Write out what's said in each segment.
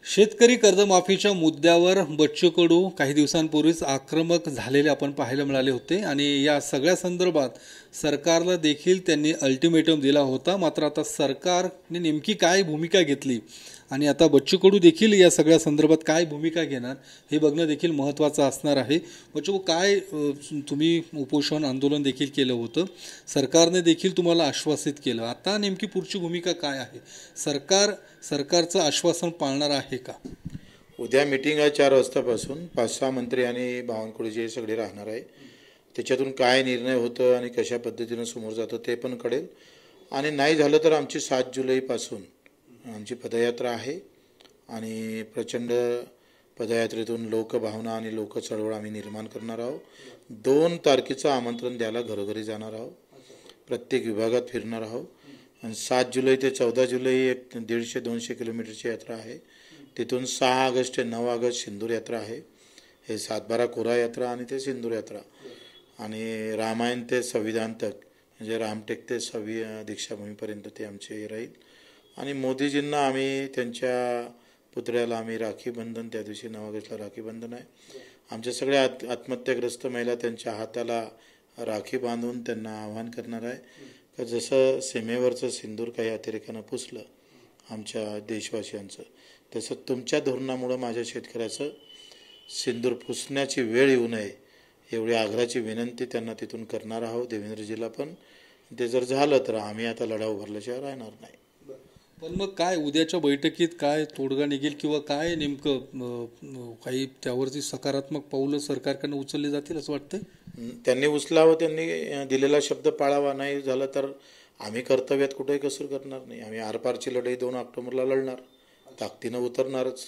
शेतकरी कर्जमाफीच्या मुद्द्यावर बच्चू कडू काही दिवसांपूर्वीच आक्रमक झालेले आपण पाहायला मिळाले होते आणि या सगळ्या संदर्भात सरकारला देखील त्यांनी अल्टिमेटम दिला होता। मात्र आता सरकारने नेमकी काय भूमिका घेतली आणि आता बच्चू कडू देखील या सगळ्या संदर्भात काय भूमिका घेणार हे बघणं देखील महत्त्वाचं असणार आहे। बच्चू काय तुम्ही उपोषण आंदोलन देखील केलं होतं, सरकारने देखील तुम्हाला आश्वासित केलं, आता नेमकी पुढची भूमिका काय आहे? सरकारचं आश्वासन पाळणार आहे का? उद्या मीटिंग आहे 4 वाजतापासून 5-6 मंत्री आणि बावनकुळेचे सगळे राहणार आहे। त्याच्यातून काय निर्णय होतं आणि कशा पद्धतीने समोर जातं ते पण कळेल। आणि नाही झालं तर आमची 7 जुलैपासून आमची पदयात्रा आहे आणि प्रचंड पदयात्रेतून लोकभावना आणि लोक चळवळ आम्ही निर्माण करणार आहोत। 2 तारखेचं आमंत्रण द्यायला घरोघरी जाणार आहोत, प्रत्येक विभागात फिरणार आहोत आणि 7 जुलै ते 14 जुलै एक 150-200 किलोमीटरची यात्रा आहे। तिथून 6 ऑगस्ट ते 9 ऑगस्ट सिंदूर यात्रा आहे, हे 7-12 कोरा यात्रा आणि ते सिंदूर यात्रा आणि रामायण ते संविधान तक म्हणजे रामटेक ते दीक्षाभूमीपर्यंत ते आमचे राहील। आणि मोदीजींना आम्ही त्यांच्या पुतळ्याला आम्ही राखी बंधन, त्या दिवशी 9 ऑगस्टला राखी बंधन आहे, आमच्या सगळ्या आत्महत्याग्रस्त महिला त्यांच्या हाताला राखी बांधून त्यांना आवाहन करणार आहे का जसं सीमेवरचं सिंदूर काही अतिरेकानं पुसलं आमच्या देशवासियांचं, तसं तुमच्या धोरणामुळं माझ्या शेतकऱ्याचं सिंदूर पुसण्याची वेळ येऊ नये एवढी आग्रहाची विनंती त्यांना तिथून करणार आहोत, देवेंद्रजीला पण। ते जर झालं तर आम्ही आता लढा उभारल्याशिवाय राहणार नाही। पण मग काय उद्याच्या बैठकीत काय तोडगा निघेल किंवा काय नेमकं काही त्यावरती सकारात्मक पाऊलं सरकारकडून उचलली जातील असं वाटतं? त्यांनी उचलावं, त्यांनी दिलेला शब्द पाळावा, नाही झालं तर आम्ही कर्तव्यात कुठेही कसूर करणार नाही। आम्ही आरपारची लढाई 2 ऑक्टोबरला लढणार, ताकदीनं उतरणारच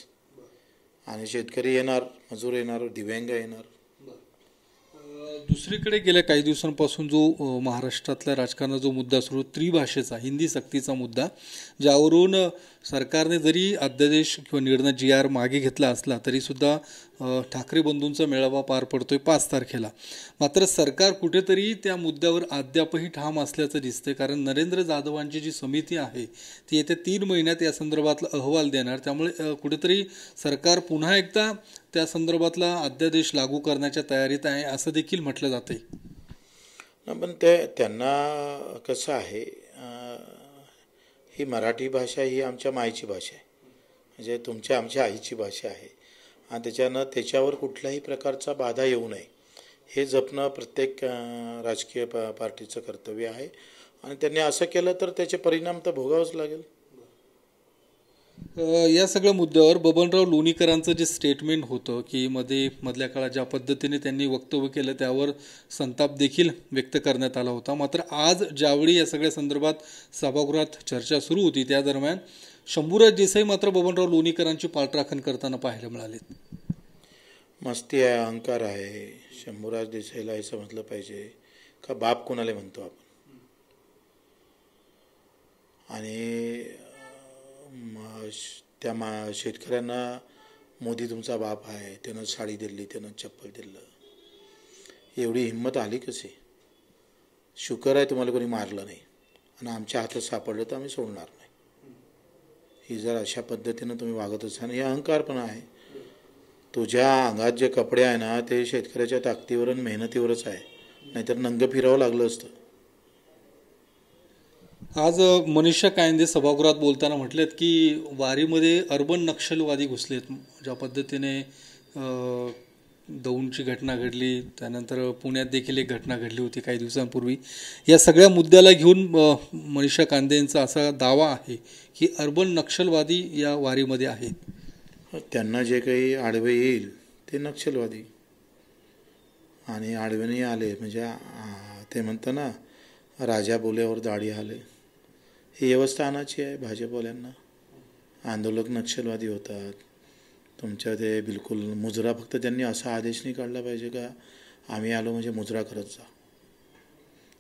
आणि शेतकरी येणार, मजूर येणार, दिव्यांग येणार। दुसरीकडे गेल्या काही दिवसांपासून जो महाराष्ट्रातल्या राजकारणाचा जो मुद्दा सुरू त्रिभाषेचा, हिंदी सक्तीचा मुद्दा, ज्यावरून सरकारने जरी अध्यादेश किंवा निर्णय GR मागे घेतला असला तरीसुद्धा ठाकरे बंधूंचा मेळावा पार पडतोय 5 तारखेला। मात्र सरकार कुठेतरी त्या मुद्द्यावर अद्यापही ठाम असल्याचं दिसतंय, कारण नरेंद्र जाधवांची जी समिती आहे ती येत्या 3 महिन्यात या संदर्भातला अहवाल देणार, त्यामुळे कुठेतरी सरकार पुन्हा एकदा त्या संदर्भातला अध्यादेश लागू करण्याच्या तयारीत आहे असं देखील म्हटलं जातंय। पण ते त्यांना कसं आहे, ही मराठी भाषा ही आमच्या मायची भाषा आहे, म्हणजे आमच्या आईची भाषा आहे आणि त्याच्यावर कुठल्याही प्रकारचा बाधा येऊ नये हे जपणं प्रत्येक राजकीय पार्टीचं कर्तव्य आहे आणि त्यांनी असं केलं तर त्याचे परिणाम तर भोगावंच लागेल। या सगळ्या मुद्द्यावर बबनराव लोणीकरांचं जे स्टेटमेंट होतं की मधल्या काळात ज्या पद्धतीने त्यांनी वक्तव्य केलं त्यावर संताप देखील व्यक्त करण्यात आला होता। मात्र आज ज्यावेळी या सगळ्या संदर्भात सभागृहात चर्चा सुरू होती त्या दरम्यान शंभूराज देसाई मात्र बबनराव लोणीकरांची पाठराखण करताना पाहायला मिळाले। मस्ती आहे, अहंकार आहे। शंभूराज देसाईला हे समजलं पाहिजे का बाप कोणाला म्हणतो आपण, आणि त्या शेतकऱ्यांना मोदी तुमचा बाप आहे, त्यानं साडी दिली, त्यानं चप्पल दिलं, एवढी हिंमत आली कशी? शुकर आहे तुम्हाला कोणी मारलं नाही आणि आमच्या हातात सापडलं तर आम्ही सोडणार नाही। ही जर अशा पद्धतीनं तुम्ही वागत असाल, हे अहंकार पण आहे। तुझ्या अंगात जे कपडे आहे ना ते शेतकऱ्याच्या ताकदीवर आणि मेहनतीवरच आहे, नाहीतर नंग फिरावं लागलं असतं। आज मनीषा कायंदे सभागृहात बोलताना म्हटलेत की वारीमध्ये अर्बन नक्षलवादी घुसलेत। ज्या पद्धतीने दौंडची घटना घडली, त्यानंतर पुण्यात देखील एक घटना घडली होती काही दिवसांपूर्वी, या सगळ्या मुद्द्याला घेऊन मनीषा कायंदेंचा असा दावा आहे की अर्बन नक्षलवादी या वारीमध्ये आहेत। त्यांना जे काही आडवे येईल ते नक्षलवादी, आणि आडवे आले म्हणजे ते म्हणतं ना राजा बोल्यावर दाढी आले, ही व्यवस्था आणायची आहे भाजपवाल्यांना। आंदोलक नक्षलवादी होतात तुमच्या, ते बिलकुल मुजरा, फक्त त्यांनी असा आदेश नाही काढला पाहिजे का आम्ही आलो म्हणजे मुजरा करत जा,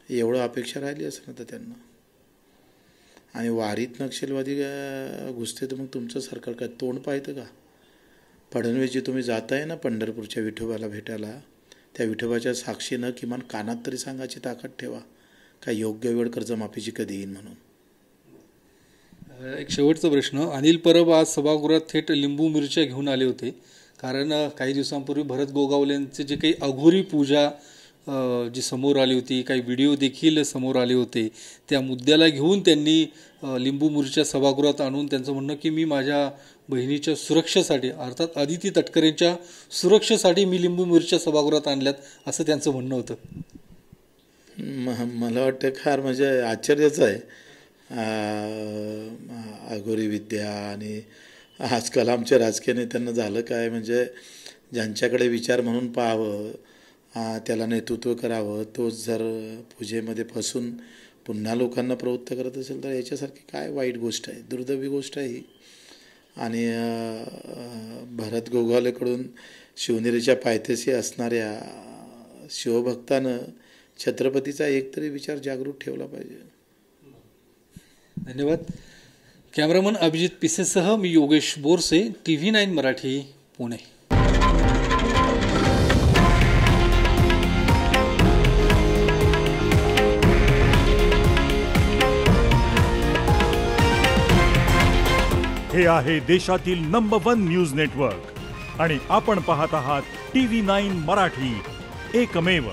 एवढं अपेक्षा राहिली असं ना तर त्यांना। आणि वारीत नक्षलवादी घुसते तर मग तुमचं सरकार काय तोंड पाहतं का? फडणवीसजी तुम्ही जाताय ना पंढरपूरच्या विठोबाला भेटायला, त्या विठोबाच्या साक्षीनं किमान कानात तरी सांगायची ताकद ठेवा का योग्य वेळ कर्जमाफीची कधी येईल म्हणून। एक शेवटचा प्रश्न. अनिल परब आज सभागृहात थेट लिंबू मिरच्या घेऊन आले होते, कारण काही दिवसांपूर्वी भरत गोगावलेंचे जे काही अघोरी पूजा जी समोर आली होती, काही व्हिडिओ देखील समोर आले होते, त्या मुद्द्याला घेऊन त्यांनी लिंबू मिरच्या सभागृहात आणून त्यांचं म्हणणं की मी माझ्या बहिणीच्या सुरक्षेसाठी, अर्थात अदिती तटकरेंच्या सुरक्षेसाठी मी लिंबू मिरच्या सभागृहात आणल्यात, असं त्यांचं म्हणणं होतं. मला वाटतं फार म्हणजे आश्चर्यच आहे. अघोरी विद्या आणि आजकाल आमच्या राजकीय नेत्यांना झालं काय, म्हणजे ज्यांच्याकडे विचार म्हणून पाहावं, त्याला नेतृत्व करावं, तोच जर पूजेमध्ये फसून पुन्हा लोकांना प्रवृत्त करत असेल तर याच्यासारखी काय वाईट गोष्ट आहे, दुर्दैवी गोष्ट आहे ही. आणि भरत गोगावलेकडून शिवनेरीच्या पायथ्याशी असणाऱ्या शिवभक्तानं छत्रपतीचा एकतरी विचार जागृत ठेवला पाहिजे. धन्यवाद. कॅमेरामन अभिजित पिसेसह मी योगेश बोरसे, TV9 मराठी, पुणे. हे आहे देशातील नंबर 1 न्यूज नेटवर्क आणि आपण पाहत आहात TV9 मराठी, एकमेव.